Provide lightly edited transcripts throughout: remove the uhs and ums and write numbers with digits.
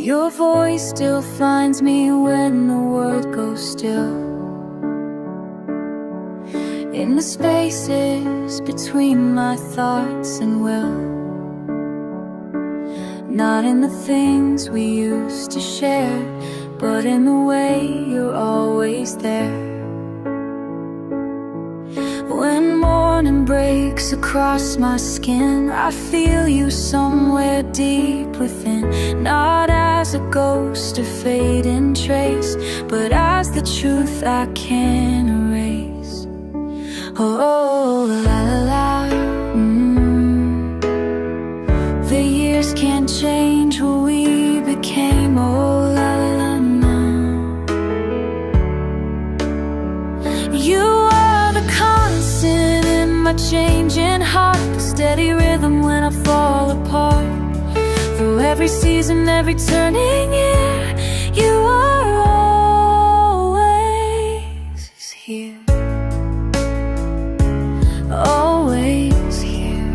Your voice still finds me when the world goes still, in the spaces between my thoughts and will. Not in the things we used to share, but in the way you're always there. When morning breaks across my skin, I feel you somewhere deep within. Not as a ghost or fading trace, but as the truth I can't erase. Oh, la la la. The years can't change who we became. Oh, la la la, no. You are the constant in my changing heart, the steady rhythm when I fall apart. Through every season, every turning year, you are always here. Always here.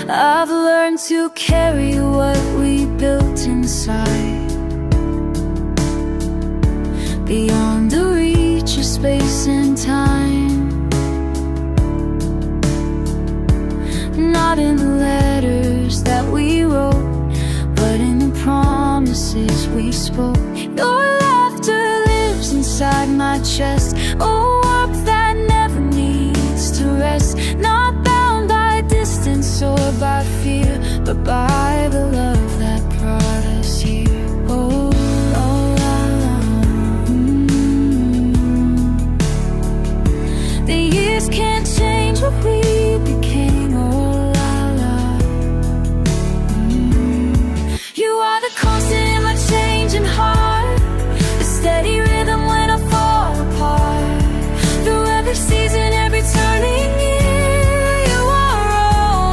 I've learned to carry what we built inside, beyond the reach of space and time. Not in the letters that we wrote, but in the promises we spoke. Your laughter lives inside my chest, a warmth that never needs to rest. Not bound by distance or by fear, but by the love that brought us here. Oh, oh, la, la. The years can't change what we became. Oh, la, la. You are the constant in my changing heart, the steady rhythm when I fall apart. Through every season, every turning year, you are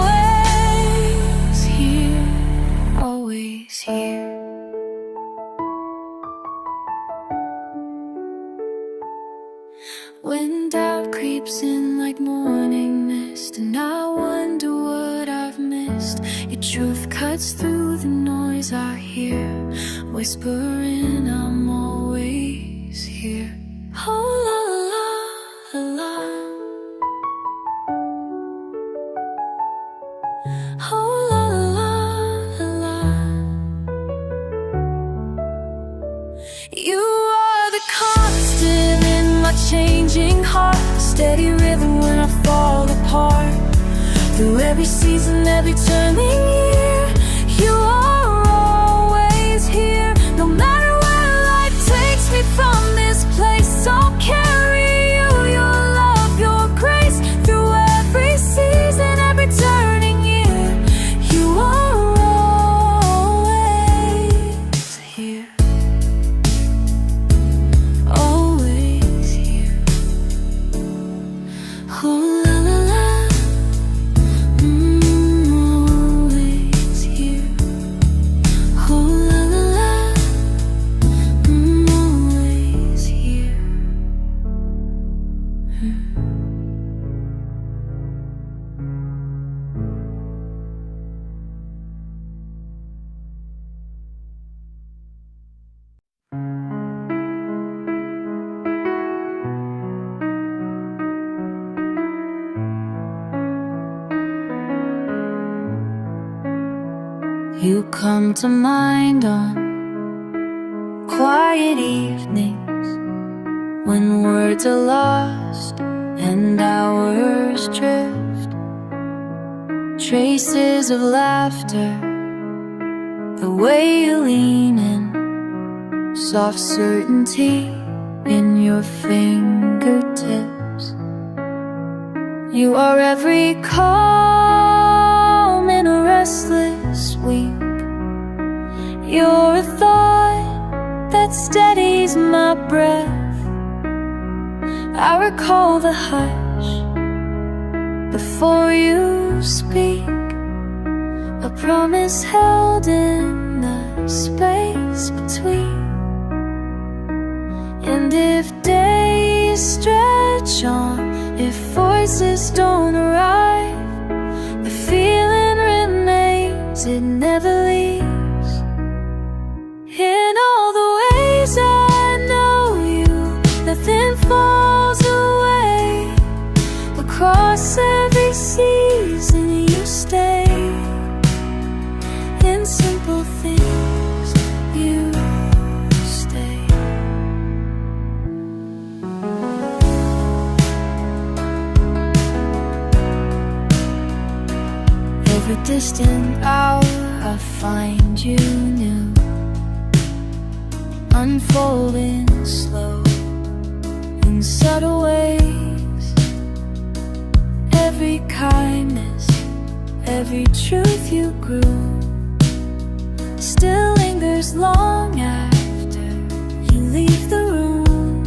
always here, always here. When doubt creeps in like morning mist, and I wonder what I've missed, your truth cuts through the noise I hear, whispering I'm always here. Oh, la la la. Oh, la la la. You are the constant in my changing heart, steady rhythm when I fall apart. Through every season, every turning year, you are always here. No matter where life takes me from this place, I'll carry you, your love, your grace. Through every season, every turning year, you are always here. Always here. Oh, la la la. Always here. Oh, la la la. Always here. You come to mind on quiet evenings when words are lost and hours drift. Traces of laughter, the way you lean in, soft certainty in your fingertips. You are every calm in a restless week. You're a thought that steadies my breath. I recall the hush before you speak, a promise held in the space between. And if days stretch on, if voices don't arrive, the feeling remains, it never leaves. Across every season you stay. In simple things you stay. Every distant hour I find you new, unfolding slow in subtle ways. Every kindness, every truth you grew still lingers long after you leave the room.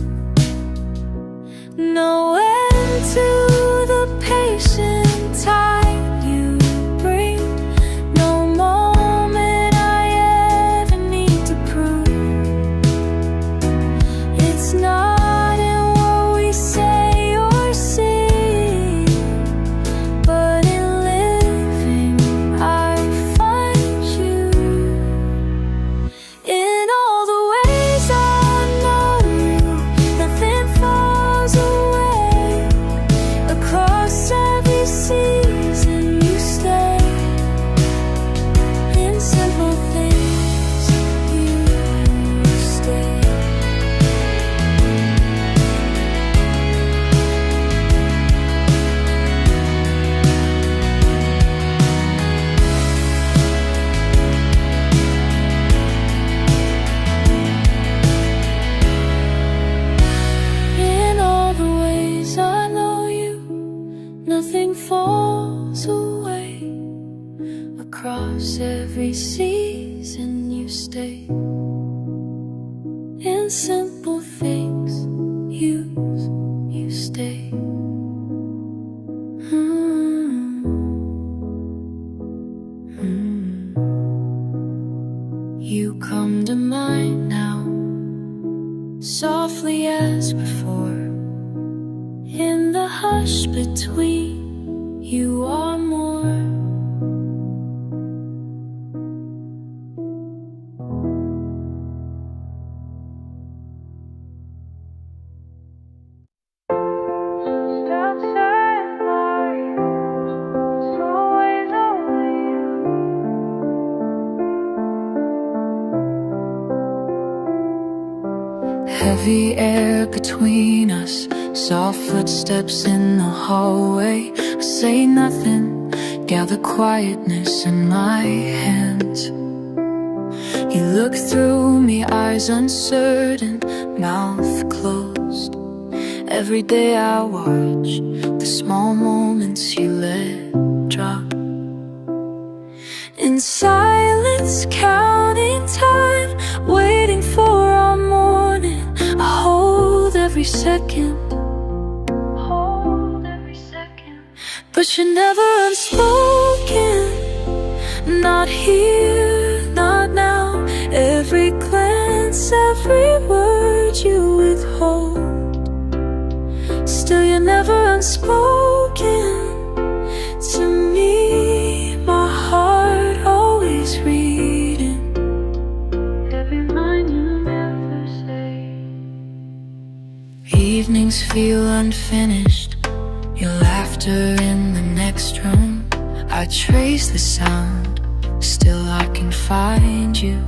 No end to the patient time you bring, no moment I ever need to prove. It's not in what we say or sing, but in living I find you. In all the ways I know you, nothing falls away. Across every season you stay. In simple things you stay. In all the ways I know you, nothing falls away. Across every season you stay. In simple things you stay. You come to mind now, softly as before. In the hush between you are more. Heavy air between us, soft footsteps in the hallway. I say nothing, gather quietness in my hands. You look through me, eyes uncertain, mouth closed. Every day I watch the small moments you let drop. In silence, counting time, waiting for our morning. I hold every second, but you're never unspoken. Not here, not now. Every glance, every word you withhold. Still you're never unspoken. To me, my heart always reading every line you never say. Evenings feel unfinished, your laughter in the next room. I trace the sound, still I can find you.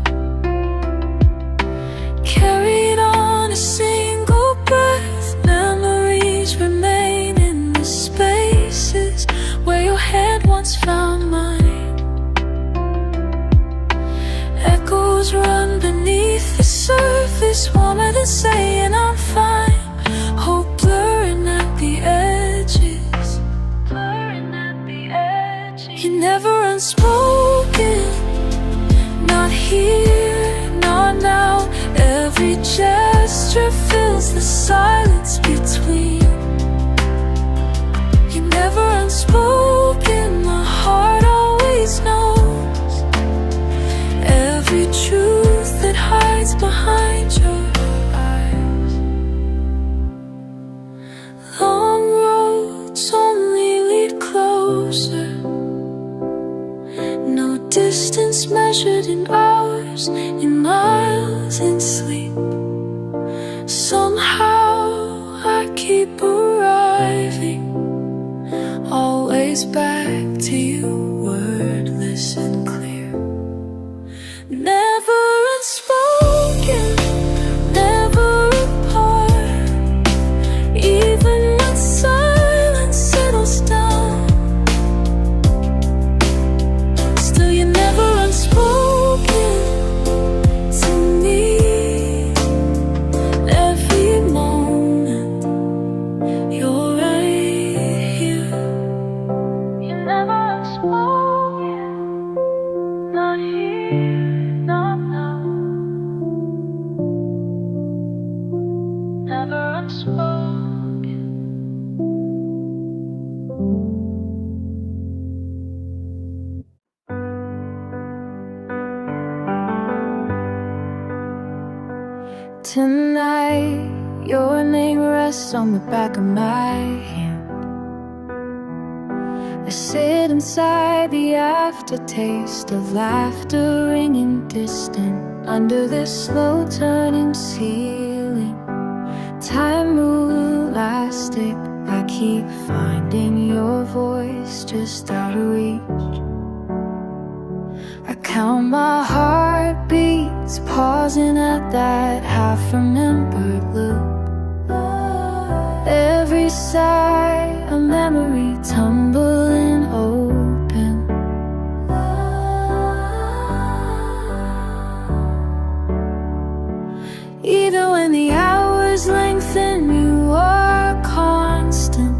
Carried on a single breath, memories remain in the spaces where your hand once found mine. Echoes run beneath the surface, warmer than saying I'm fine. Hope blurring at the edges, you're never unspoken. Not here, not now. Every gesture fills the silence between. You're never unspoken. My heart always knows every truth that hides behind your eyes. Long roads only lead closer. No distance measured in hours, in miles, in sleep. Somehow I keep arriving always back to you, wordless and clear. Never unspoken, never apart. Even when silence settles down, still you're never unspoken to me. Every moment you're right here. You're never unspoken, not here, not now. Never unspoken. Tonight, your name rests on the back of my hand. I sit inside the aftertaste of laughter ringing distant under this slow turning ceiling. Time moves elastic, I keep finding your voice just out of reach. I count my heartbeats, pausing at that half-remembered loop. Every sigh, a memory tumbling open. Even when the hours lengthen, you are constant.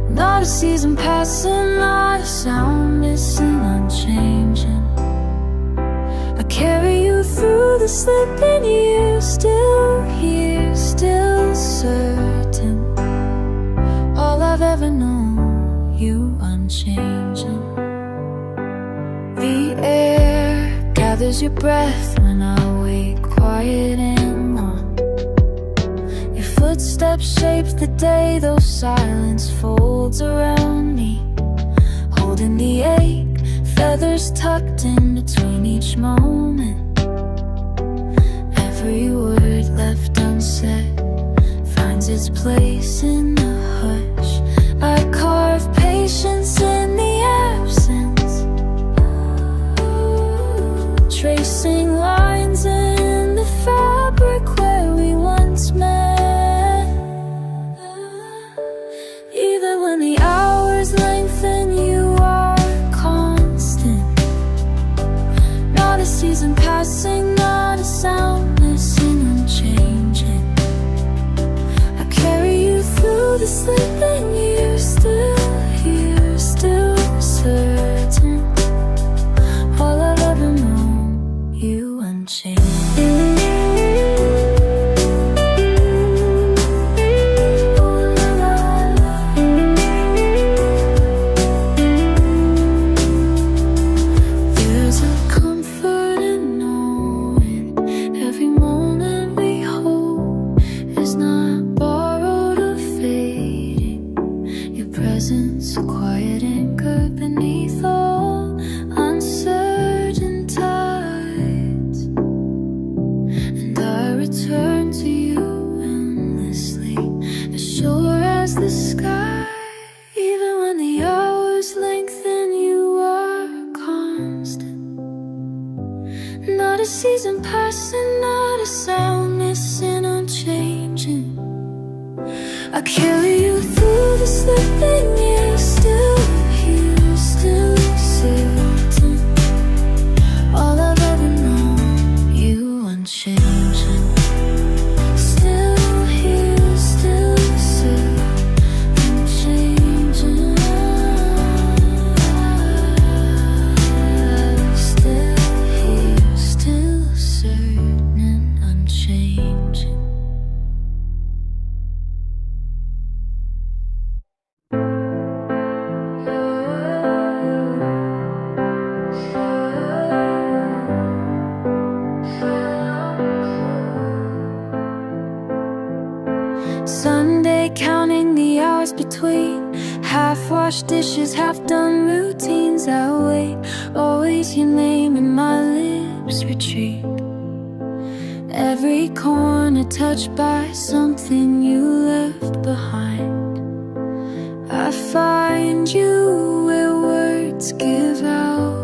Not a season passing, not a sound missing, unchanging. I carry you through the slipping years, still here, still certain. All I've ever known, you unchanging. The air gathers your breath when I wake, quiet and warm. Your footsteps shape the day, though silence folds around me, holding the ache, feathers tucked in between each moment. Every word left unsaid finds its place in the hush. I carve patience in the absence, tracing lines in the fabric where we once met. Even when the hours lengthen, you are constant. Not a season passing, not a sound missing, unchanging. I carry you through the slipping years, still here, still certain. All I've ever known, you unchanging. There's a comfort in knowing every moment we hold is not borrowed or fading. Your presence, a quiet anchor beneath all uncertain tides. And I return to you endlessly, as sure as the sky. Even when the hours lengthen, you are constant. Not a season passing, not a sound missing, unchanging. I carry you through the slipping years, still here, still certain. All I've ever known, you unchanging. Still here, still certain, unchanging. Still here, still certain, unchanging. Sunday, counting the hours between half-washed dishes, half-done routines. I wait, always your name in my lips retreat. Every corner touched by something you left behind. I find you where words give out.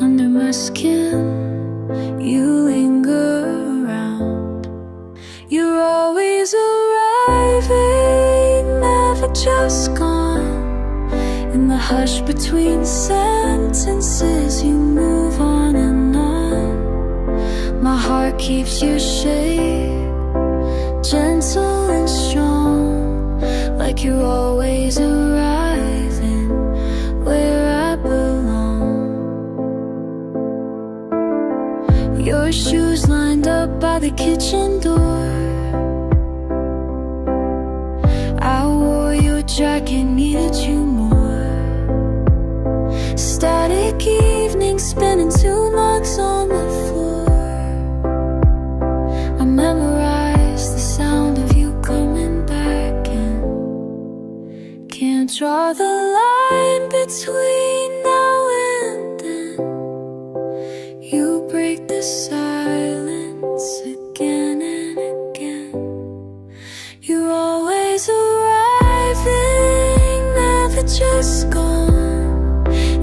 Under my skin, you linger around. You're always arriving, never just gone. In the hush between sentences, you move on and on. My heart keeps your shape, gentle and strong, like you're always arriving where I belong. Your shoes lined up by the kitchen door. I wore your jacket, needed you more. Static evening, spinning tunes on the floor. I memorized the sound of you coming back and can't draw the line between now and then. You break the silence again and again. You're always arriving, never just gone.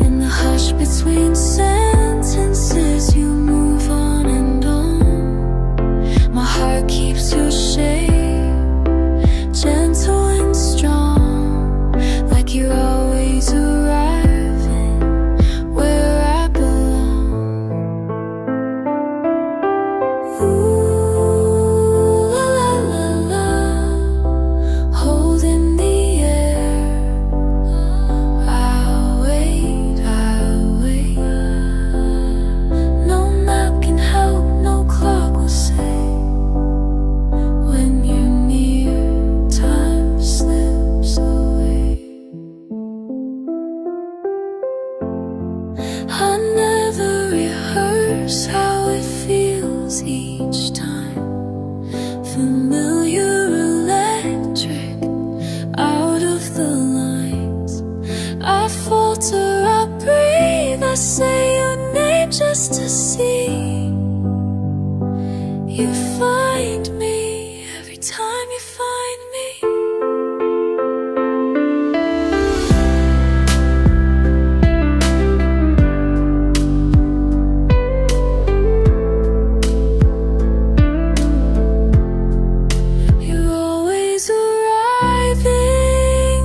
In the hush between sentences, you move on and on. My heart keeps your shape, gentle and strong, like you're always arriving where I belong. Ooh, la la la la, holding the air. I'll wait, I'll wait. No map can help, no clock will say. When you're near, time slips away. I never rehearse how it feels each time. Familiar, electric, out of the lines. I falter, I breathe, I say your name just to see. You find me every time you find me. You're always arriving,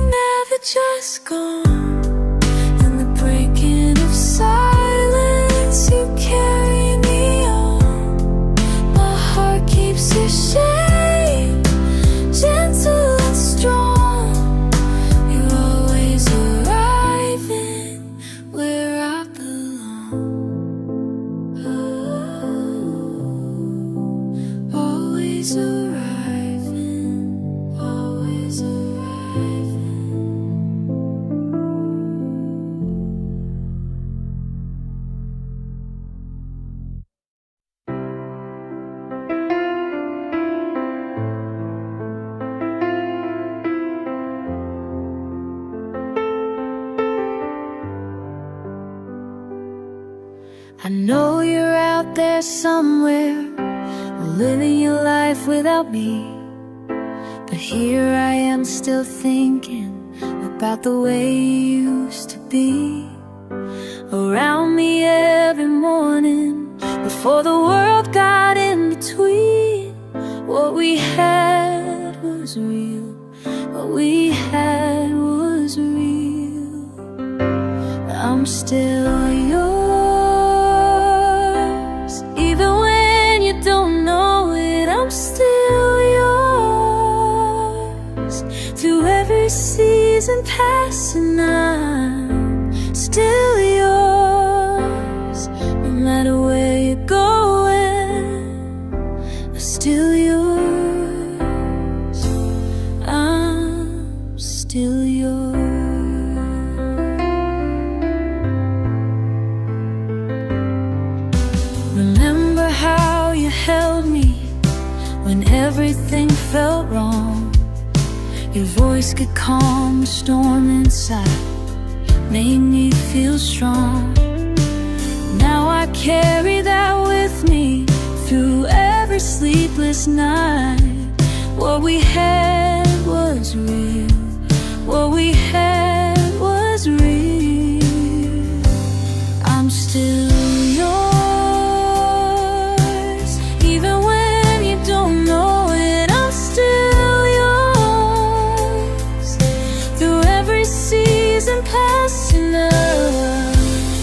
never just gone. In the breaking of silence, you carry me on. My heart keeps your shape, gentle and strong. You're always arriving where I belong. Oh, always arriving, always arriving. I know you're out there somewhere, living your life without me. But here I am still thinking about the way you used to be. Around me every morning, before the world got in between. What we had was real, what we had was real. I'm still yours, even when you don't know it. I'm still yours, through every season passing. I'm still yours, no matter where you're going. I'm still yours, I'm still yours. Remember how you held me when everything felt wrong. Your voice could calm the storm inside, made me feel strong. Now I carry that with me through every sleepless night. What we had was real, season passing up,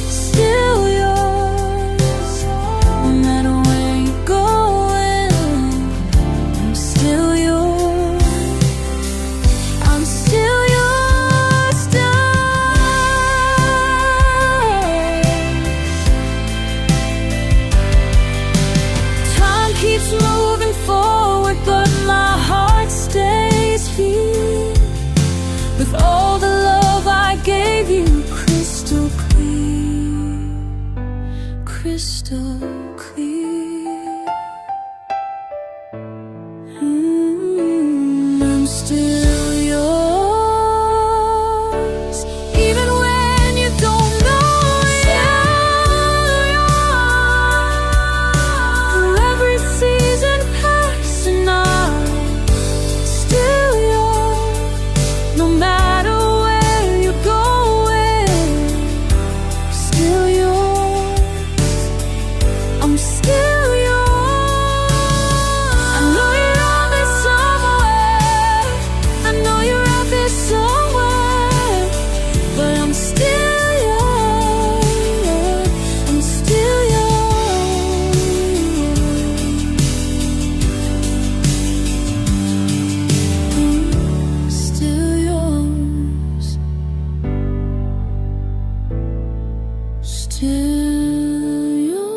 still yours. No matter where you're going, I'm still yours. I'm still yours, darling. Time keeps moving forward, but my heart stays here. With all the love I gave you, crystal clear, crystal clear. I'm still yours, even when you don't know it. Through every season passing, I'm still yours. No matter where you're going, still yours. I'm still yours. I know you're out there somewhere. I know you're out there somewhere. But I'm still yours. I'm still yours. Still yours. Still yours.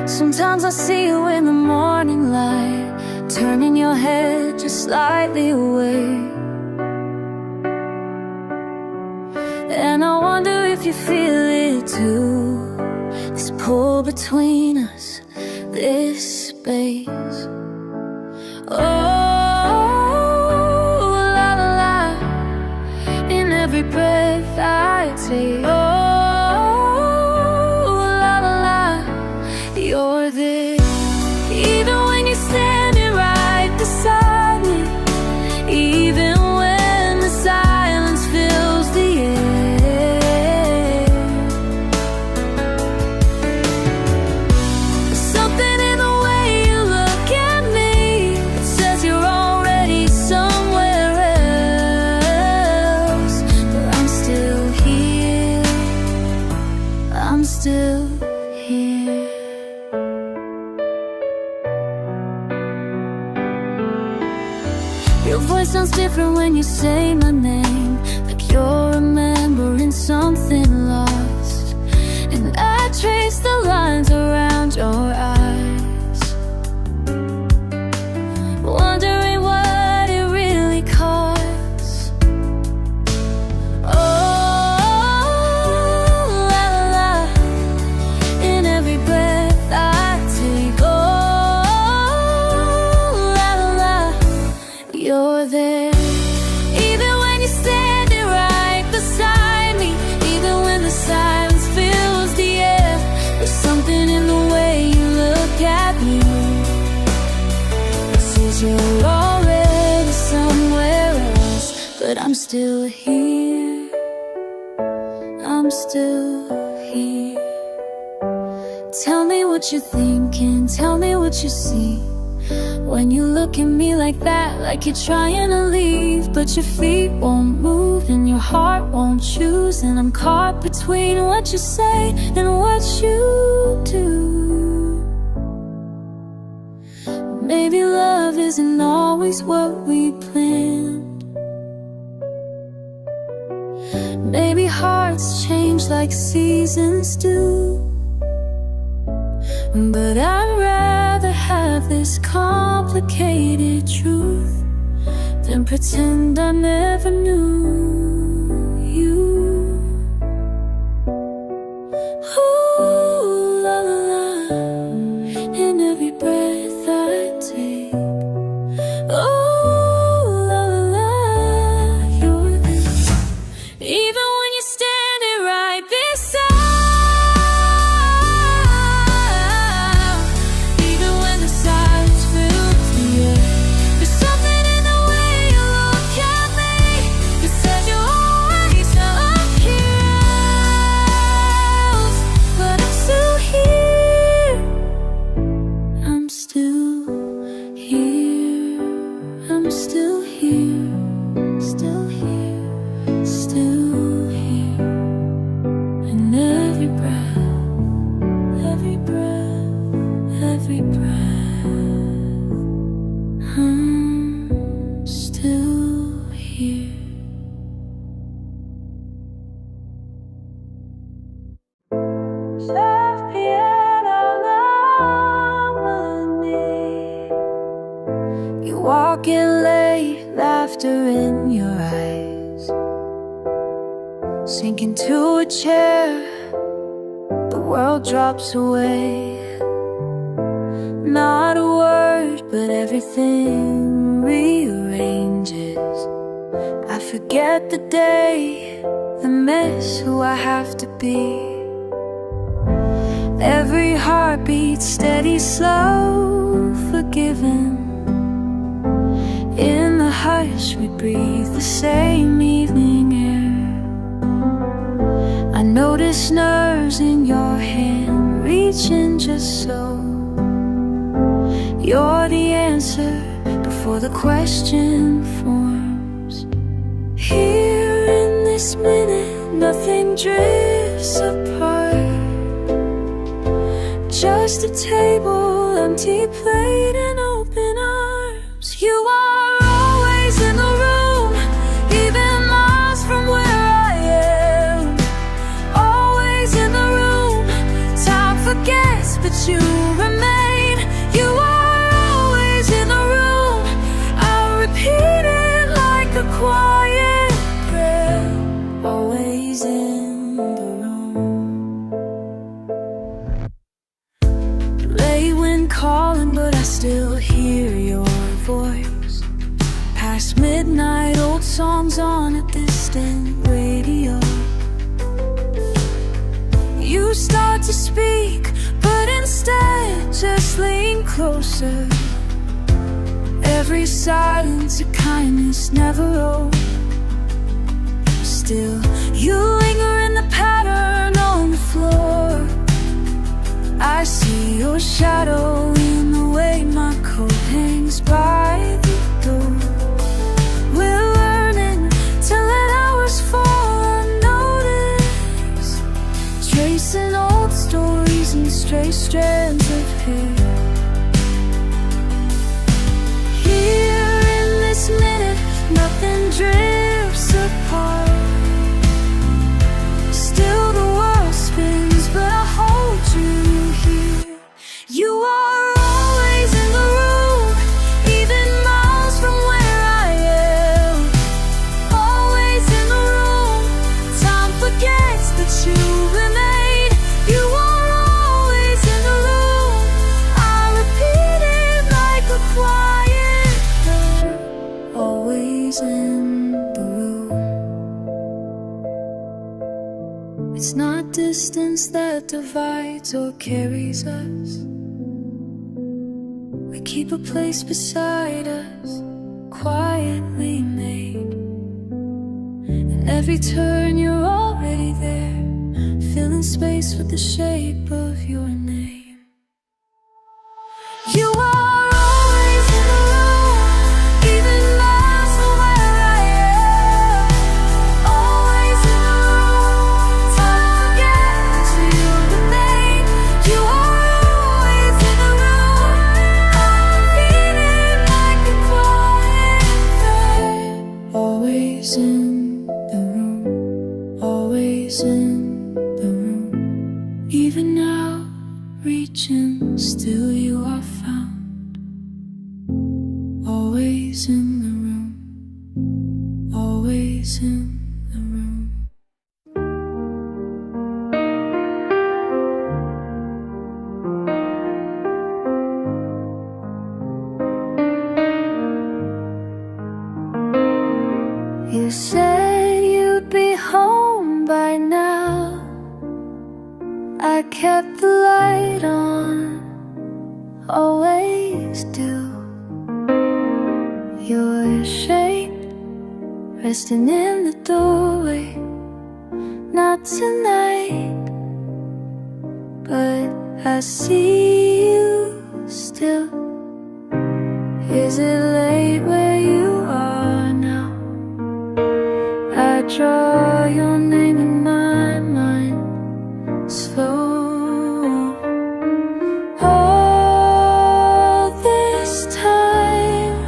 Sometimes I see you in the morning light, turning your head just slightly away. And I wonder if you feel it too, this pull between us, this space. Oh, la la la, in every breath I take. Oh, la la la, you're there. Even when you're standing right beside me, even when the silence fills the air. There's something in the way you look at me that says you're already somewhere else. But I'm still here. I'm still here. Your voice sounds different when you say my name, like you're remembering something lost. And I trace the lines around your eyes, wondering what it really costs. Oh, la la la, in every breath I take. Oh, la la la, you're there. Even when you're standing right beside me, even when the silence fills the air. There's something in the way you look at me that says you're already somewhere else. But I'm still here. I'm still here. Tell me what you're thinking, tell me what you see. When you look at me like that, like you're trying to leave, but your feet won't move and your heart won't choose. And I'm caught between what you say and what you do. Maybe love isn't always what we planned. Maybe hearts change like seasons do. But I'd rather have this complicated truth than pretend I never knew you. Ooh, la la la, in every breath I take. Oh, la la la, you're there. Even when you're standing right beside, even when the silence still here, I'm still here, still here, still here. And every breath, every breath, every breath, I'm still here. Walking late, laughter in your eyes, sink into a chair, the world drops away. Not a word, but everything rearranges. I forget the day, the mess, who I have to be. Every heartbeat steady, slow, forgiven. In the hush we breathe the same evening air. I notice nerves in your hand, reaching just so. You're the answer before the question forms. Here in this minute, nothing drifts apart. Just a table, empty plate and open arms. You are in the room, even miles from where I am. Always in the room, time forgets, but you remain. You are always in the room, I'll repeat it like a quiet prayer. Always in the room. Late wind calling, but I still hear your voice. Past midnight, old songs on a distant radio. You start to speak, but instead just lean closer. Every silence a kindness never wrote. Still, you linger in the pattern on the floor. I see your shadow in the way my coat hangs by the door. We're learning to let hours fall unnoticed, tracing old stories and stray strands of hair. Here in this minute, nothing drifts apart. Still the world spins, but I hold you here. You are always in the room, even miles from where I am. Always in the room, time forgets that you remain. You are always in the room, I repeat it like a quiet prayer. Always in the room. It's not distance that divides or carries us. We keep a place beside us, quietly made. And every turn you're already there, filling space with the shape of your name. You are always in the room, even miles from where I am. Always in the room, time forgets you remain. You are always in the room, I'm feeling like a quiet thread. Always in the room, always in the room. Even now, reaching, still you are found. Always in the room, always in the room. You said you'd be home by now. I kept the light on, always do. Your shape resting in the doorway. Not tonight, but I see you still. still? Is it late where you are now? I draw your name in my mind, slow. All this time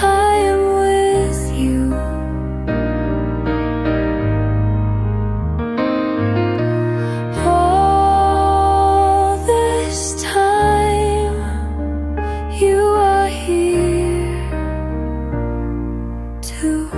I am with you. All this time you are here too.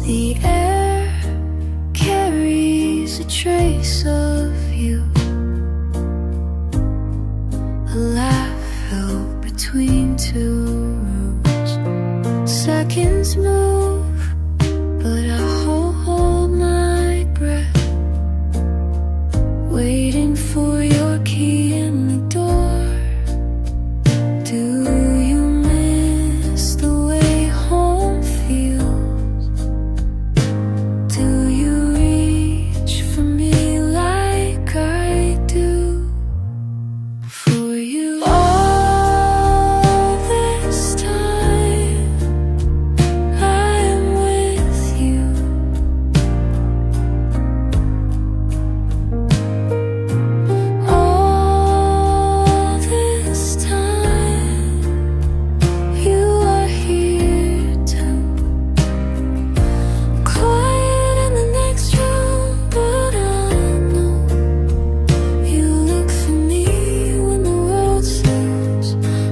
The air carries a trace of you, a laugh held between two roots. Seconds move, but I hold my breath, waiting for your key in the door. Do you miss the way home feels? Do you reach for me like I do for you? All this time I am with you. All this time you are here too. Quiet in the next room, but I know you look for me when the world sleeps.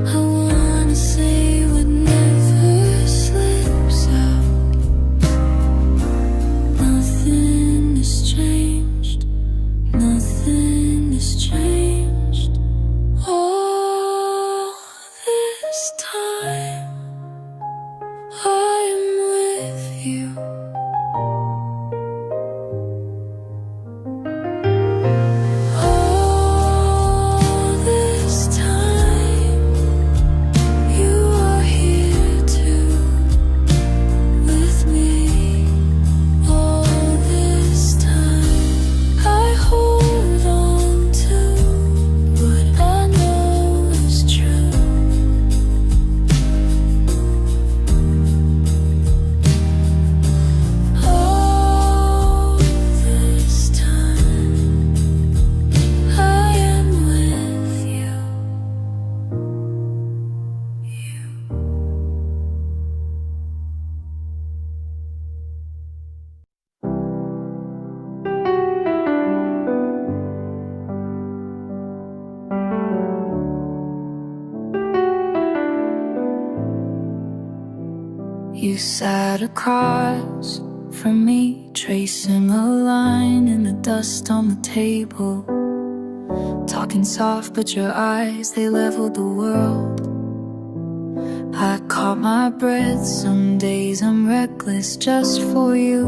I wanna say what never slips out. Nothing has changed. Nothing has changed. All this time I'm with you. All this time you are here too, with me. All this time I hold on to what I know is true. All this time I am with you. You sat across from me, tracing a line in the dust on the table. Talking soft, but your eyes, they leveled the world. I caught my breath, some days I'm reckless just for you.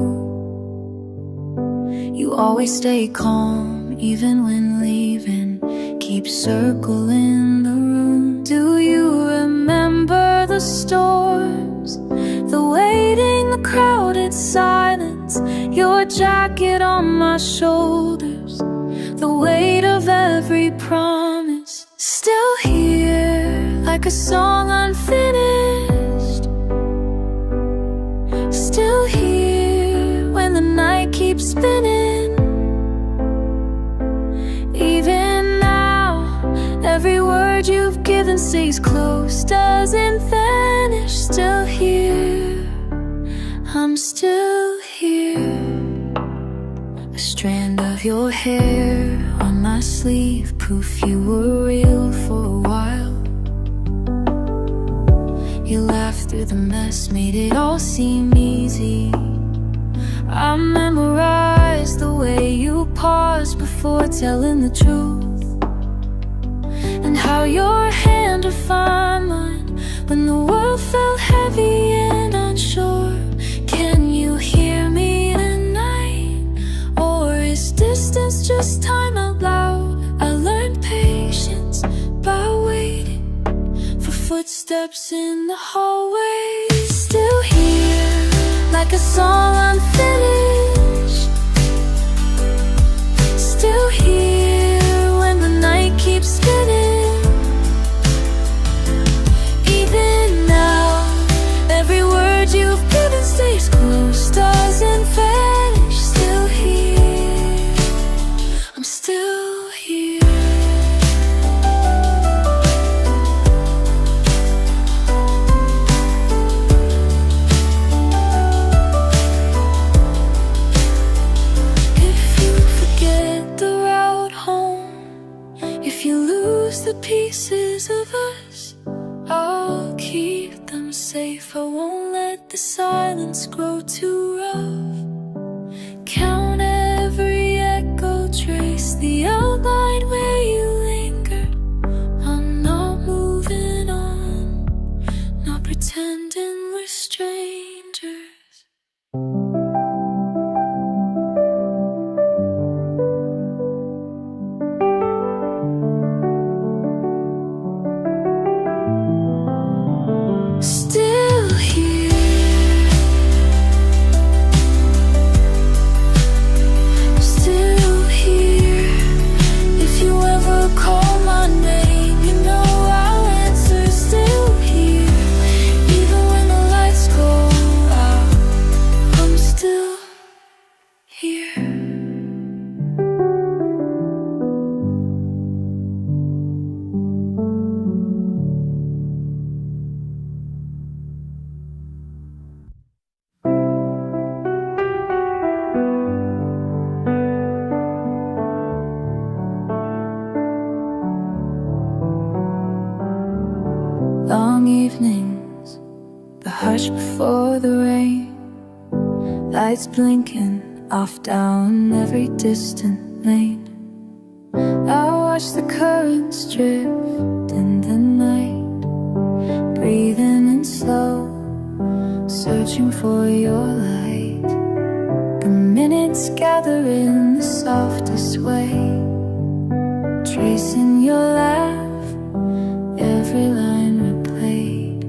You always stay calm, even when leaving. Keep circling the room. Do you remember the storms? The waiting, the crowded silence, your jacket on my shoulders, the weight of every promise. Still here, like a song unfinished. Still here, when the night keeps spinning. Even now, every word you've given stays close, doesn't vanish. Still here, I'm still here. A strand of your hair on my sleeve, proof you were real for a while. You laughed through the mess, made it all seem easy. I memorized the way you paused before telling the truth, and how your hand defined mine when the world felt heavy and unsure. Can you hear me tonight? Or is distance just time out loud? I learned patience by waiting. footsteps in the hallway, still here, like a song unfinished. Still here when the night keeps spinning. Even now, every word you've given stays close, doesn't vanish. Still here, I'm still here. The pieces of us, I'll keep them safe. I won't let the silence grow too rough. Count every echo, trace the outline where you lingered. I'm not moving on, not pretending we're strangers. Long evenings, the hush before the rain, lights blinking off down every distant lane. I watch the currents drift in the night, breathing in slow, searching for your light. The minutes gather in the softest way, tracing your laugh, every line replayed.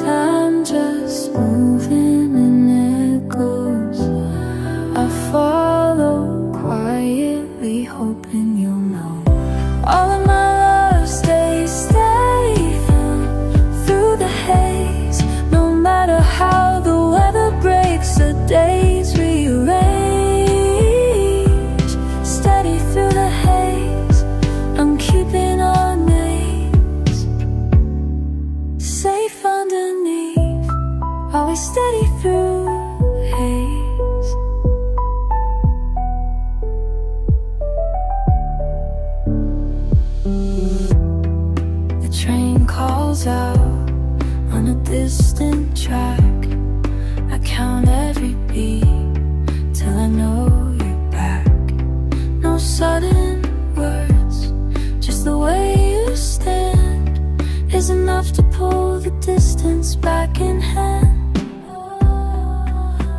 Time just moving in echoes. I follow quietly, hoping you'll know. All of my love stays steady through the haze. No matter how the weather breaks, the days rearrange. Steady through the haze, I'm keeping our names safe underneath. Always steady through haze. The train calls out on a distant track. I count every beat till I know you're back. No sudden words, just the way you stand is enough to pull the distance back in hand.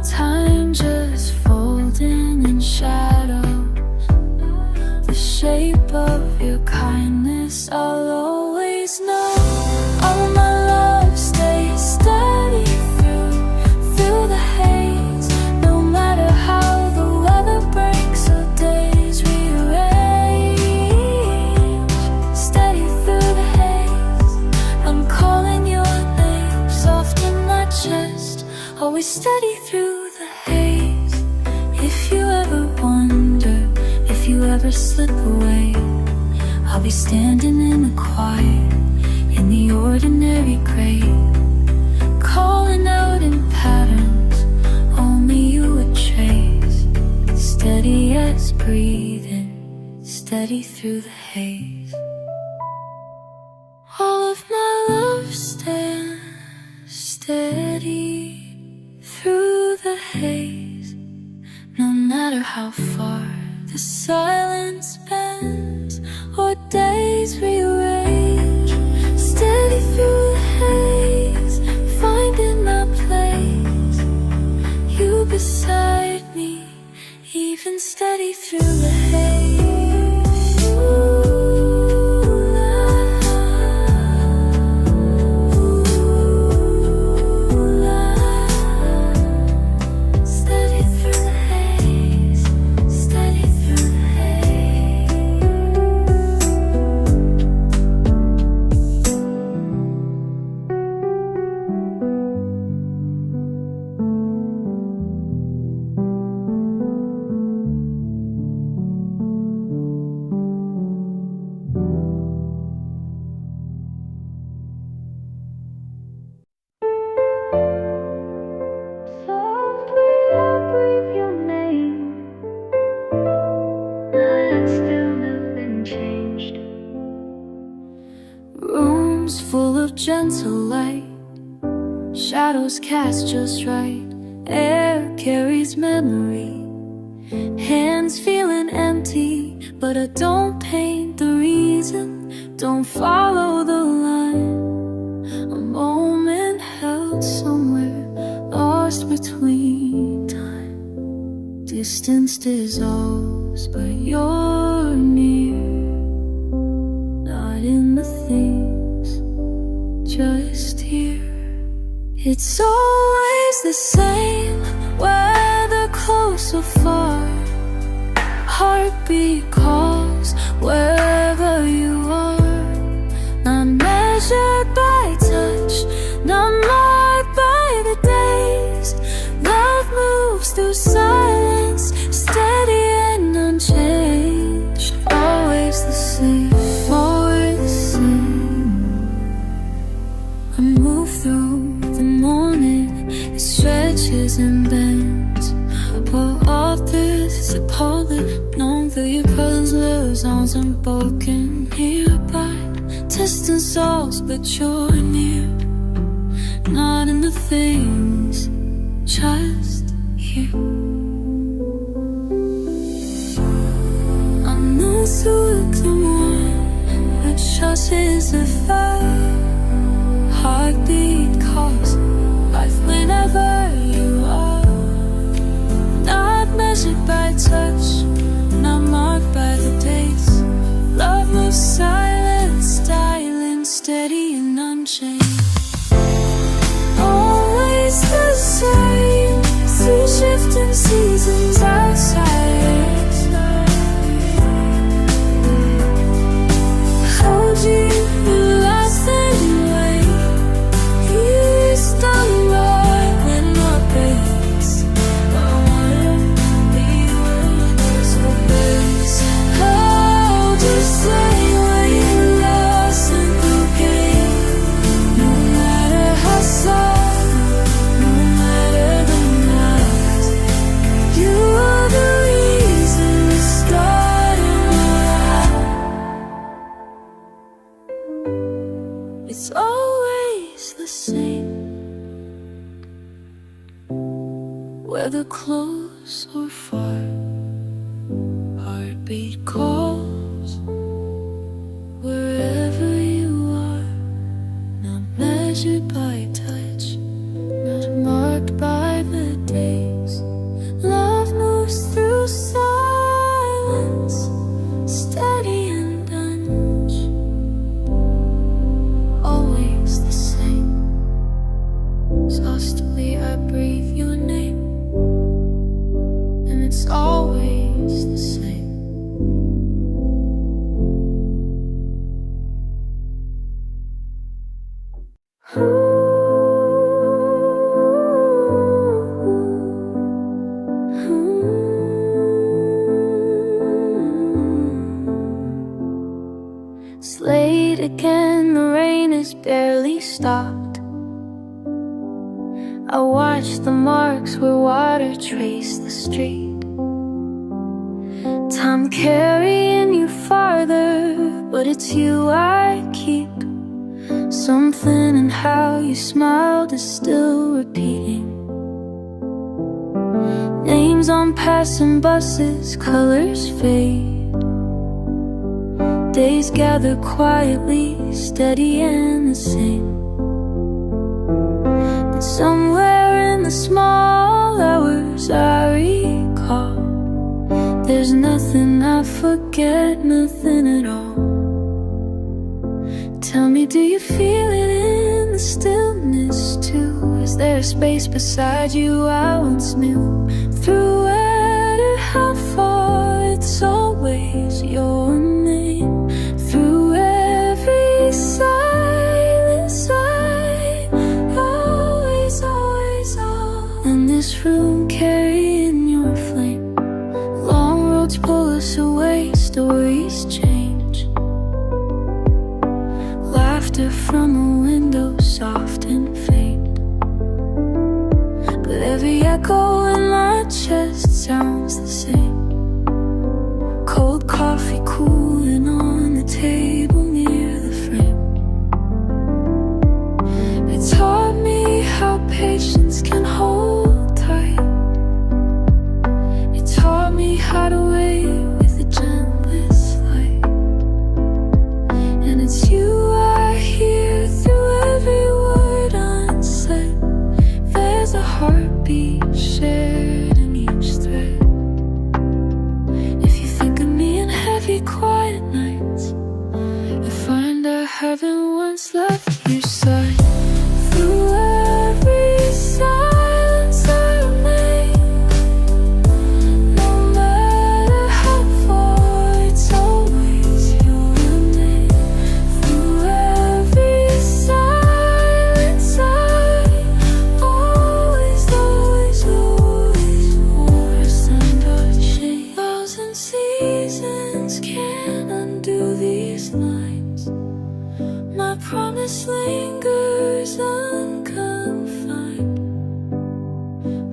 Time just folding in shadows, the shape of your kindness I'll always know. All of my love stays steady through the haze. No matter how the weather breaks or days rearrange. Steady through the haze, I'm calling your name soft in my chest. Always steady through the haze. If you ever wonder, if you ever slip away, I'll be standing in the quiet, in the ordinary gray, calling out in patterns only you would trace. Steady as breathing, steady through the haze. All of my love stands steady through the haze. No matter how far the silence bends or days rearrange. Steady through the haze, finding my place. You beside me, even steady through the haze. Ooh, la, la. rooms full of gentle light, shadows cast just right, air carries memory. Hands feeling empty, but I don't paint the reason, don't follow the line. A moment held somewhere, lost between time. Distance dissolves, but you're near. Not in the things, just here. It's always the same, whether close or far. Heartbeat calls wherever you are. Not measured by touch, not marked by the days. Love moves through silence, steady and unchanged. Always the same, always the same. I move through the morning, it stretches and bends. But all this is appalling, knowing that your presence sounds unbroken. Nearby, distant souls, but you're near. Not in the things, just you. I'm not so come on, but just is a fire. Heartbeat calls, life whenever you are. Not measured by touch, not marked by the days. Love moves silent, styling, steady and unchanged. Always the same, through shifting seasons outside. Hold you last anyway. He's done more than my base. I wanna be with this place. Hold you say when you're lost in the game. No matter how sad, no matter the night, you are the reason to start and it's always the same, whether close or far. Heartbeat calls wherever you are. Not measured by touch, not marked by the days. Love moves through silence, steady and unchanged. Always the same. Softly I breathe your name, and it's always the same. It's late again, the rain has barely stopped. I watch the marks where water traced the street. Time carrying you farther, but it's you I keep. Something in how you smiled is still repeating. Names on passing buses, colors fade. Days gather quietly, steady and the same. But somewhere in the small hours I recall, there's nothing I forget, nothing at all. Tell me, do you feel it in the stillness too? Is there a space beside you I once knew? Through where, how far, it's always your name. Through every silence I always, always, all in this room carrying your flame. Long roads pull us away, stories change. Laughter from a window, soft and faint. But every echo in my chest sounds the same. Cold coffee cooling on the table near the frame. one's left your side. Through every silence I remain, no matter how far, it's always your name. Through every silence I always force and unchain. Thousand seasons can't undo these lines. My promise lingers unconfined.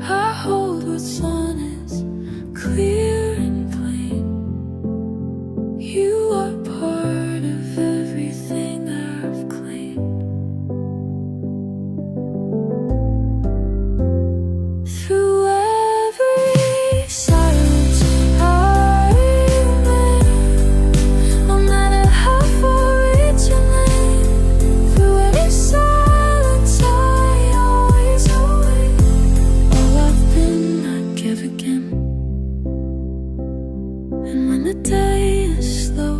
I hold what's honest, clear and plain. You are part of everything I've claimed. Through every silence I remain, no matter how far it's your lane. Through every silence I always await. All I've been, I give again. And when the day is slow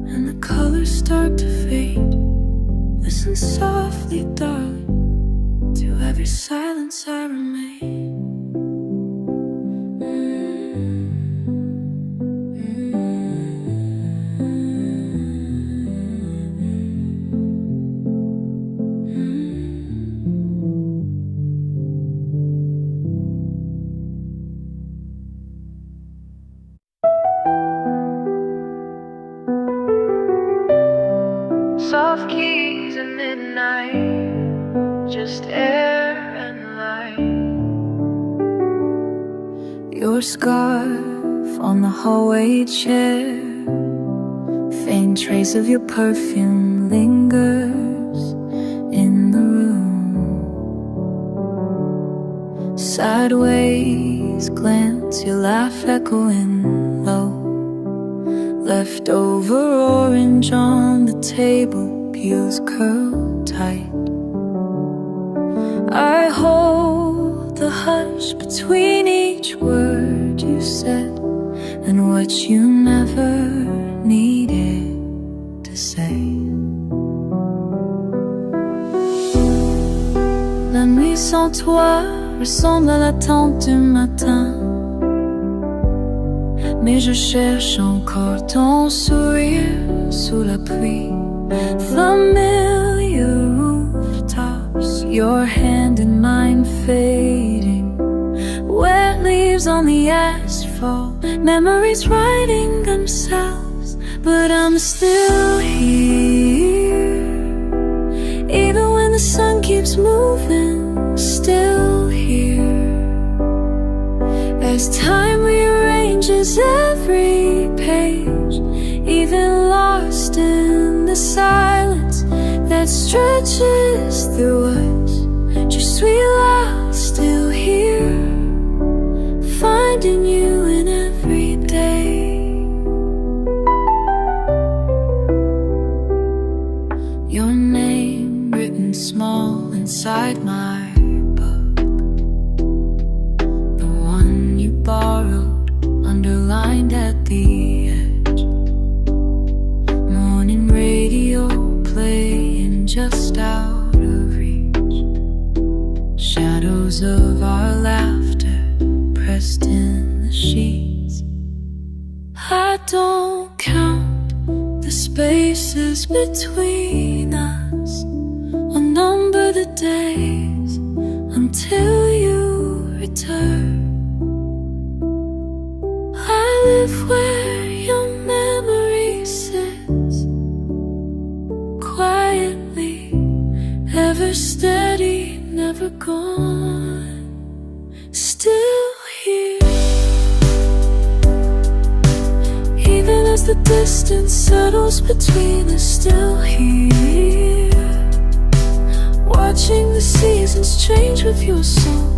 and the colors start to fade, listen softly, darling, to every silence I remain. Soft keys at midnight, just air and light. Your scarf on the hallway chair, faint trace of your perfume lingers in the room. Sideways glance, your laugh echoing low. Leftover orange on the table, peels curled tight. I hold the hush between each word you said and what you never needed to say. La nuit sans toi ressemble à l'attente du matin, mais je cherche encore ton sourire sous la pluie. Familiar rooftops, your hand in mine fading. Wet leaves on the asphalt, memories writing themselves. But I'm still here, even when the sun keeps moving. Still here, as time rearranges every page, even lost in the silence that stretches through us. Just sweet love, still here, finding you in every day. Your name written small inside my book, the one you borrowed, underlined at the edge. Morning radio playing just out of reach. Shadows of our laughter pressed in the sheets. I don't count the spaces between us, or number the days until you return. I live where your memory sits, quietly, ever steady, never gone, still here. Even as the distance settles between us, still here, watching the seasons change with your soul.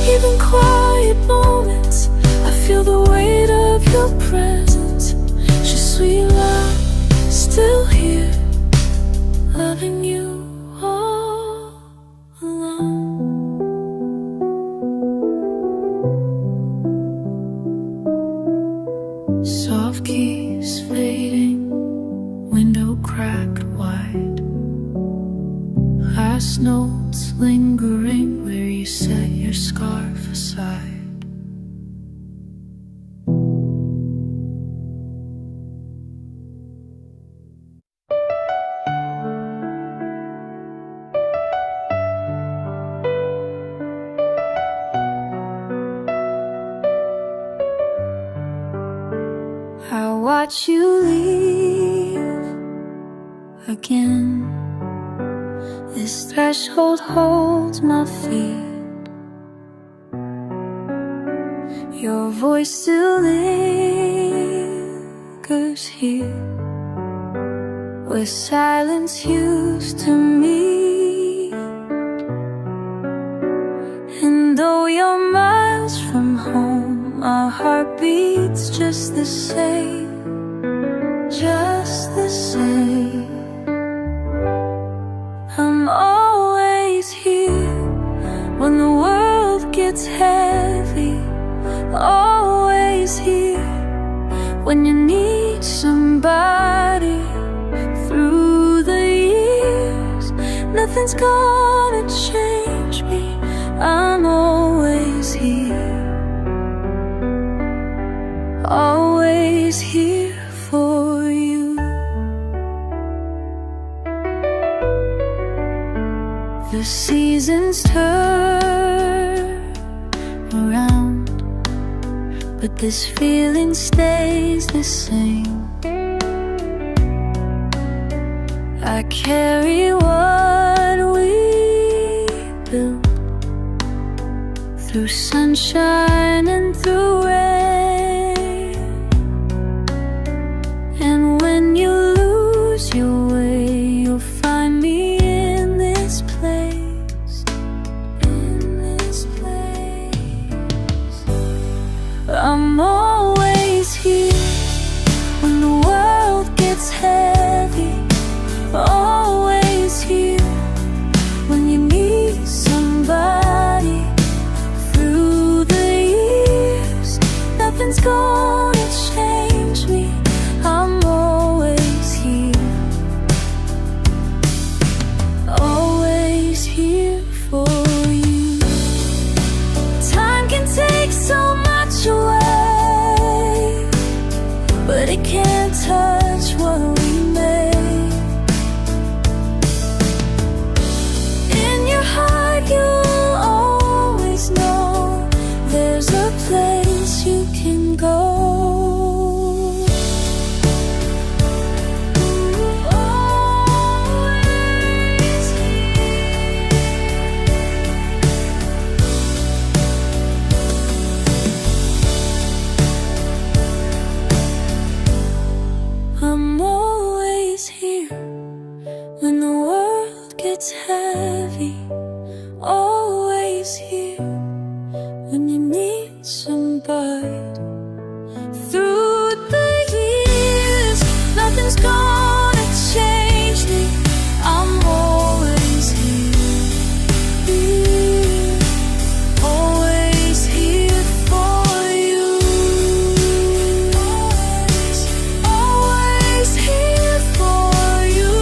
Even quiet moments, I feel the weight of your presence. Just sweet love, still here, loving you all alone. Soft keys fading, window cracked wide. last notes lingering where you set your scarf aside. I watch you leave again. This threshold holds my feet. Your voice still lingers here, where silence used to meet. And though you're miles from home, my heart beats just the same, just the same. I'm always here when the world gets heavy, always here when you need somebody. Through the years, nothing's gonna change me. I'm always here, always here for you. The seasons turn around, but this feeling stays the same. I carry what we built through sunshine and through rain. And when you lose your way, you'll find me in this place, in this place. I'm always here when the world gets heavy, always here when you need somebody. Through the years, nothing's gonna change me. I'm always here, always here for you. Time can take so much away, but it can't touch what we made. In your heart you'll always know there's a place you can go. Always here. I'm always here when the world gets heavy, always here when you need somebody. Through the years, nothing's gonna change me. I'm always here, always here for you. Always here for you.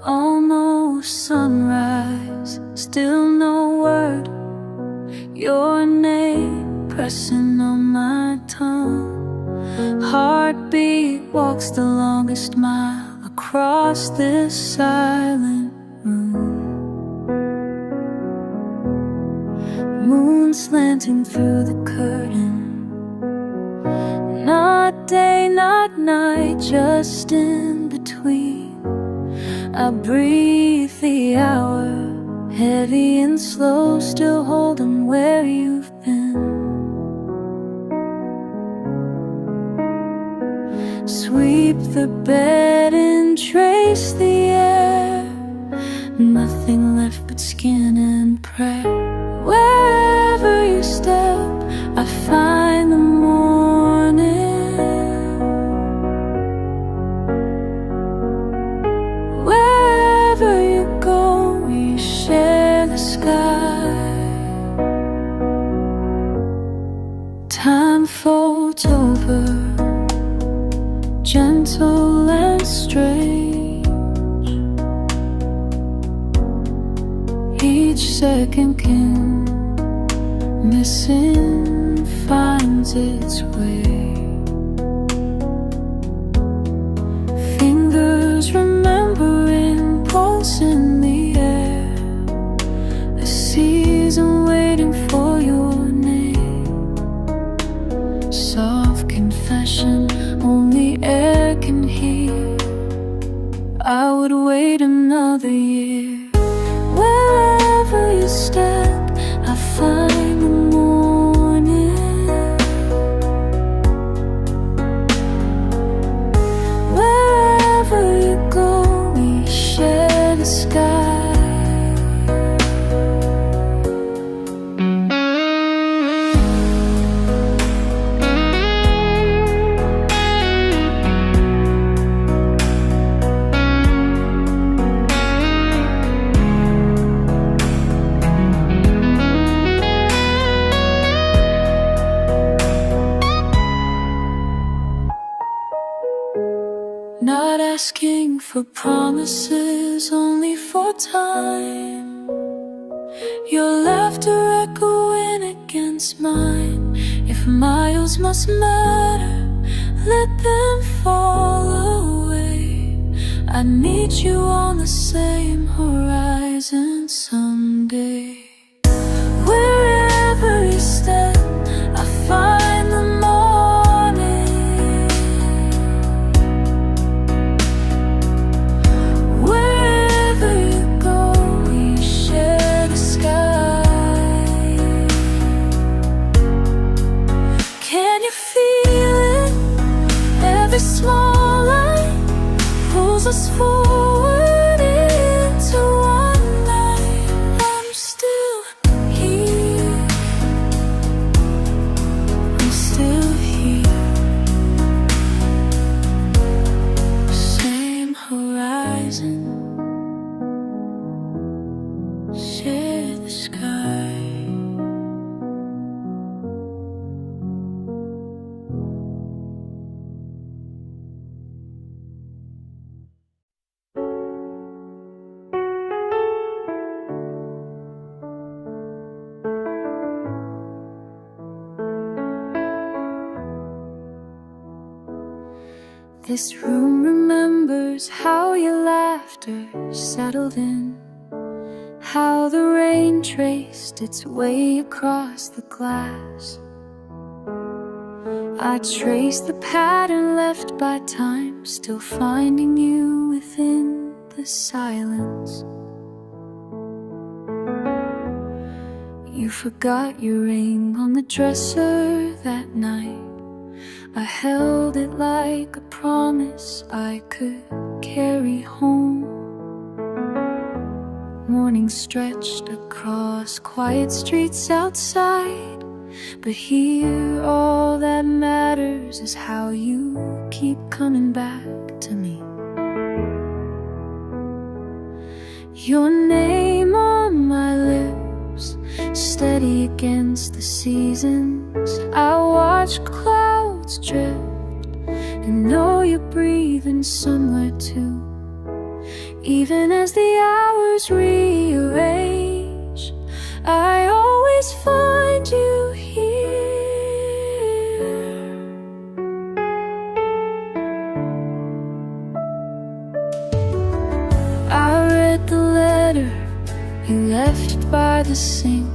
Almost sunrise, still no word. Your name pressing on my tongue. Heartbeat walks the longest mile across this silent room. Moon slanting through the curtain. Not day, not night, just in between. I breathe the hour, heavy and slow, still holding where you've been. Sweep the bed and trace the air. Nothing left but skin and prayer. Wherever you step, I find the morning. blindfold over, gentle and strange. Each second kin missing finds its way. Fingers remembering, pulse in the air, a season waiting for your name. Soft confession only air can hear. I would wait another year. Wherever you step, I find the morning. Wherever you go, we share the sky. Not asking for promises, only for time. Your laughter echoing against mine. If miles must matter, let them fall away. I need you on the same horizon someday. Wherever you step, I find the morning. Wherever you go, we share the sky. Can you feel it? Every small light pulls us forward into one night. I'm still here. I'm still here. Same horizon, share the sky. This room remembers how your laughter settled in, how the rain traced its way across the glass. I traced the pattern left by time, still finding you within the silence. You forgot your ring on the dresser that night. I held it like a promise I could carry home. Morning stretched across quiet streets outside, but here all that matters is how you keep coming back to me. Your name on my lips, steady against the seasons. I watch clouds drift and know you're breathing somewhere too. Even as the hours rearrange, I always find you here. I read the letter you left by the sink,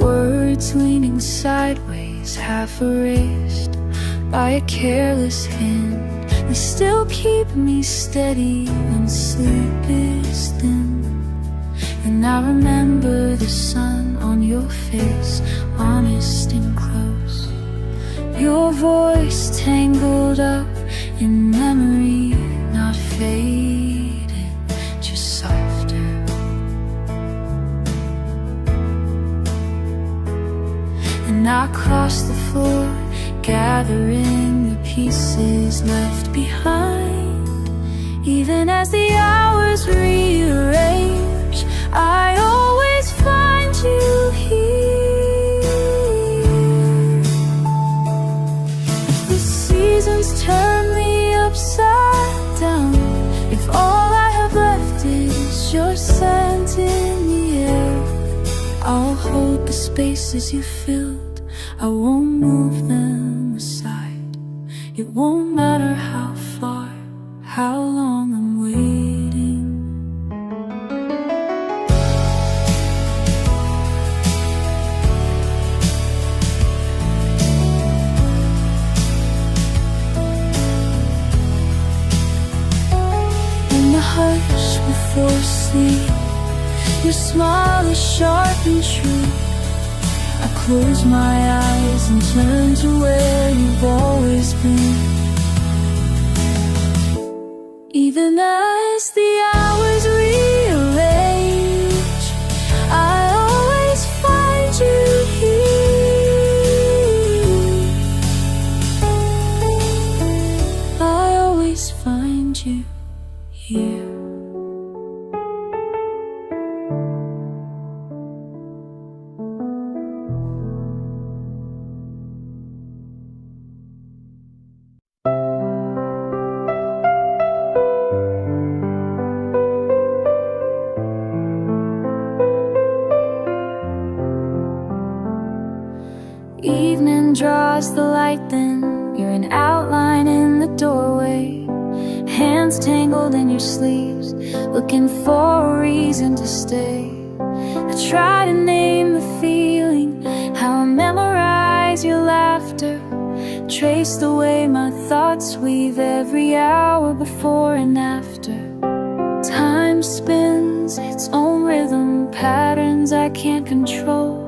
words leaning sideways, half erased by a careless hand. They still keep me steady when sleep is thin. And I remember the sun on your face, honest and close. Your voice tangled up in memory, not faded, just softer. And I cross the floor, gathering the pieces left behind. Even as the hours rearrange, I always find you here. turn me upside down. If all I have left is your scent in the air, I'll hold the spaces you filled, I won't move them aside. It won't matter how far, how long I'm waiting. In the hush before sleep, your smile is sharp and true. I close my eyes and turn to where you've always been. Even as the hours rearrange, I always find you here. I always find you here. Evening draws the light, then you're an outline in the doorway. Hands tangled in your sleeves, looking for a reason to stay. I try to name the feeling, how I memorize your laughter, trace the way my thoughts weave every hour before and after. Time spins its own rhythm, patterns I can't control,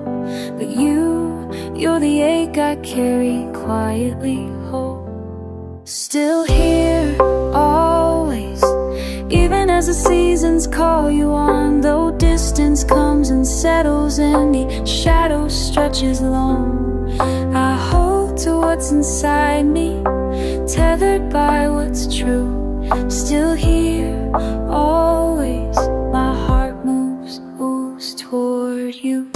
but you're the ache I carry quietly whole. Still here, always, even as the seasons call you on. Though distance comes and settles and the shadow stretches long, I hold to what's inside me, tethered by what's true. Still here, always, my heart moves toward you.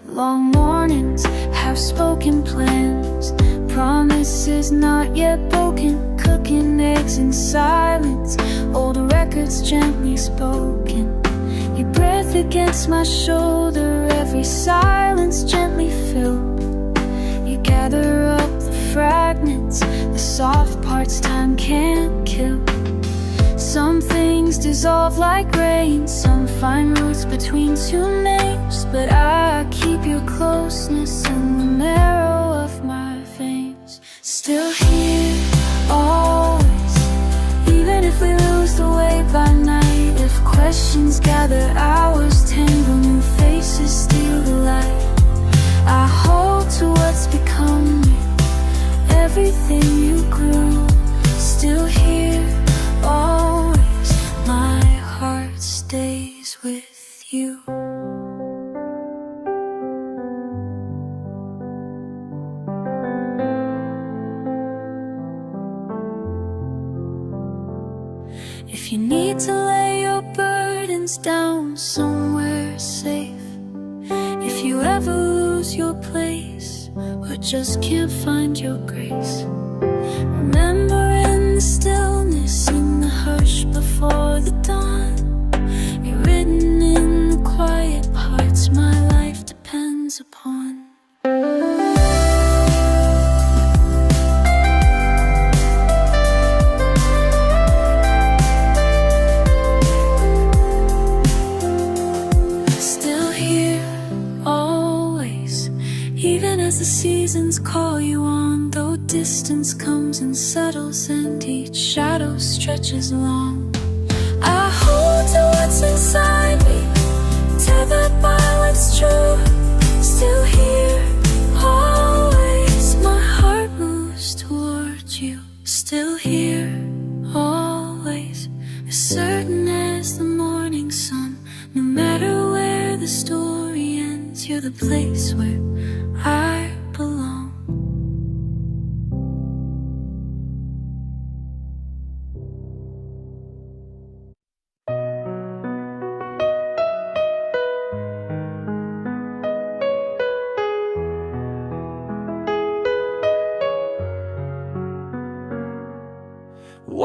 Long mornings, half-spoken plans, promises not yet broken, cooking eggs in silence, old records gently spoken. Your breath against my shoulder, every silence gently filled. You gather up the fragments, the soft parts time can't kill. Some things dissolve like rain, some find roots between two names, but I keep your closeness in the marrow of my veins. Still here, always, even if we lose the way by night. If questions gather hours, tangle new faces, steal the light. I hold to what's become you, everything you grew. Still here, always, my heart stays with you. If you need to lay your burdens down somewhere safe, if you ever lose your place or just can't find your grace, remember in the stillness, in the hush before the dawn, you're written in the quiet parts my life depends upon. Still here, always, even as the seasons call you on. Though distance comes and settles and each shadow stretches long, I hold to what's inside me, tethered by what's true. Still here, always, my heart moves towards you. Still here, always, as certain as the morning sun. No matter where the story ends, you're the place where I belong.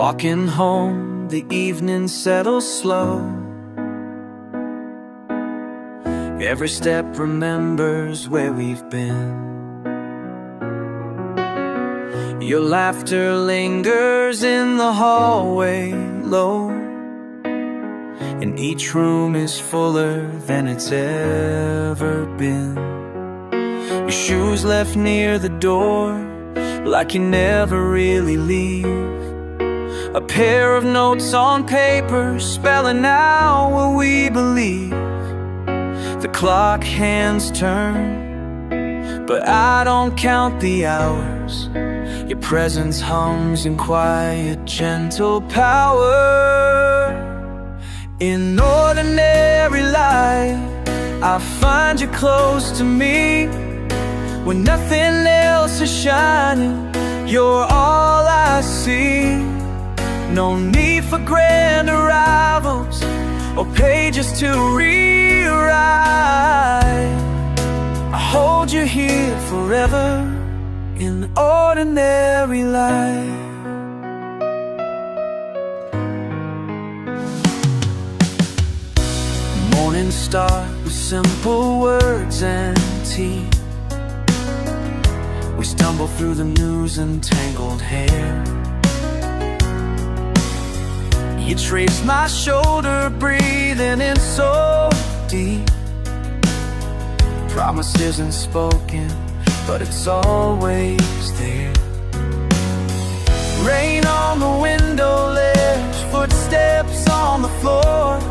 Walking home, the evening settles slow. Every step remembers where we've been. Your laughter lingers in the hallway low, and each room is fuller than it's ever been. Your shoes left near the door, like you never really leave. A pair of notes on paper, spelling out what we believe. The clock hands turn, but I don't count the hours. Your presence hums in quiet, gentle power. In ordinary life, I find you close to me. When nothing else is shining, you're all I see. No need for grand arrivals or pages to rewrite. I hold you here forever in ordinary life. Morning start with simple words and tea. We stumble through the news and tangled hair. You trace my shoulder, breathing in so deep. Promise isn't spoken, but it's always there. Rain on the window ledge, footsteps on the floor.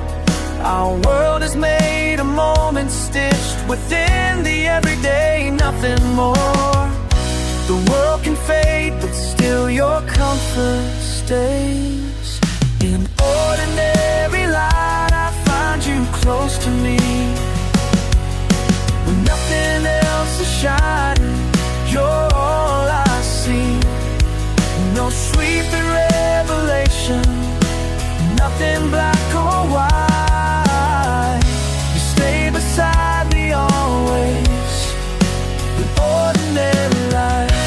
Our world is made of moments stitched within the everyday, nothing more. The world can fade, but still your comfort stays. In ordinary light, I find you close to me. When nothing else is shining, you're all I see. No sweeping revelation, nothing black or white. You stay beside me always, with ordinary life.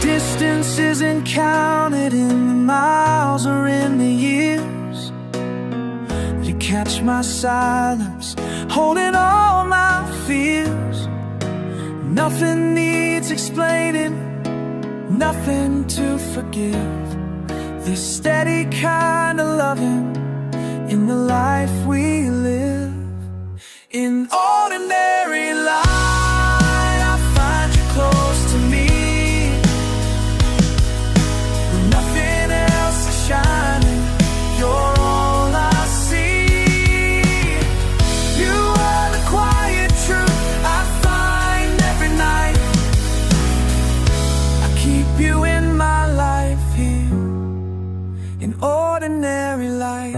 Distance isn't counted in the miles or in the years. You catch my silence, holding all my fears. Nothing needs explaining, nothing to forgive. This steady kind of loving in the life we live. In ordinary light, I find you close to me. Shining, you're all I see. You are the quiet truth I find every night. I keep you in my life here, in ordinary light.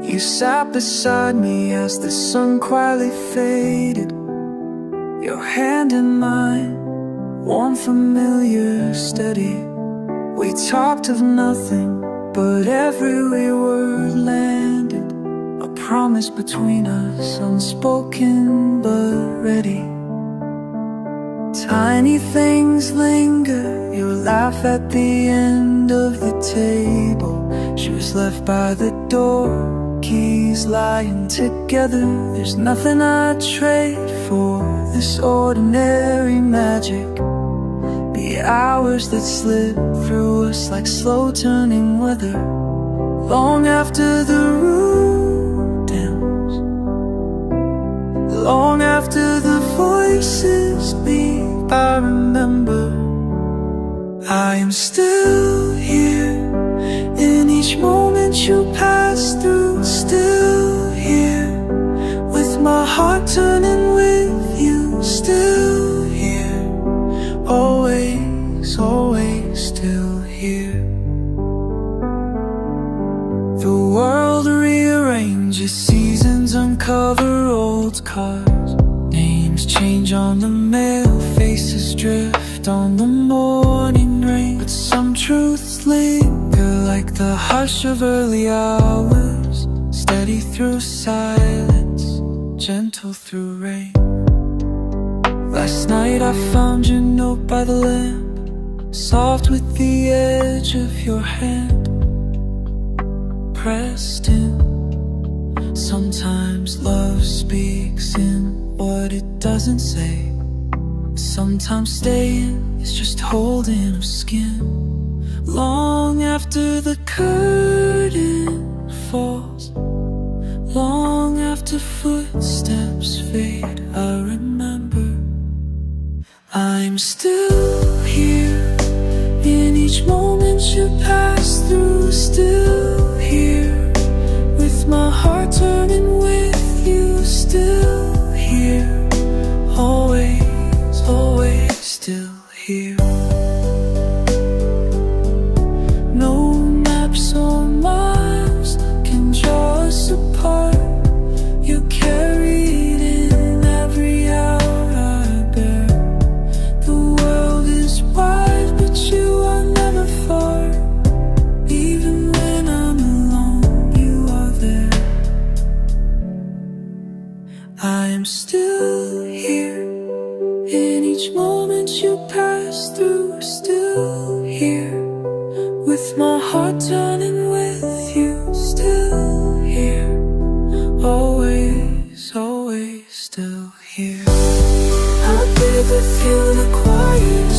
You sat beside me as the sun quietly faded. Your hand in mine, warm, familiar, steady. We talked of nothing, but every word landed. A promise between us, unspoken but ready. Tiny things linger, your laugh at the end of the table. Shoes left by the door, keys lying together. There's nothing I'd trade for this ordinary magic. The hours that slip through us like slow turning weather. Long after the room dims, long after the voices leave, I remember I am still here. In each moment you pass through, still here, with my heart turning with you, still here, always. always, always still here. The world rearranges seasons, uncover old cards. Names change on the mail, faces drift on the morning rain. But some truths linger like the hush of early hours, steady through silence, gentle through rain. Last night I found your note by the lamp, soft with the edge of your hand pressed in. Sometimes love speaks in what it doesn't say. Sometimes staying is just holding of skin. Long after the curtain falls, long after footsteps fade, I remember I'm still here. In each moment you pass through, still here. With my heart turning with you, still here. Always, always still here. No maps or miles can draw us apart. You're carried in every hour I bear. The world is wide, but you are never far. Even when I'm alone, you are there. I am still here. In each moment you pass through, still here. With my heart turning with you, still here. Always, always still here. I'll be with you in the quiet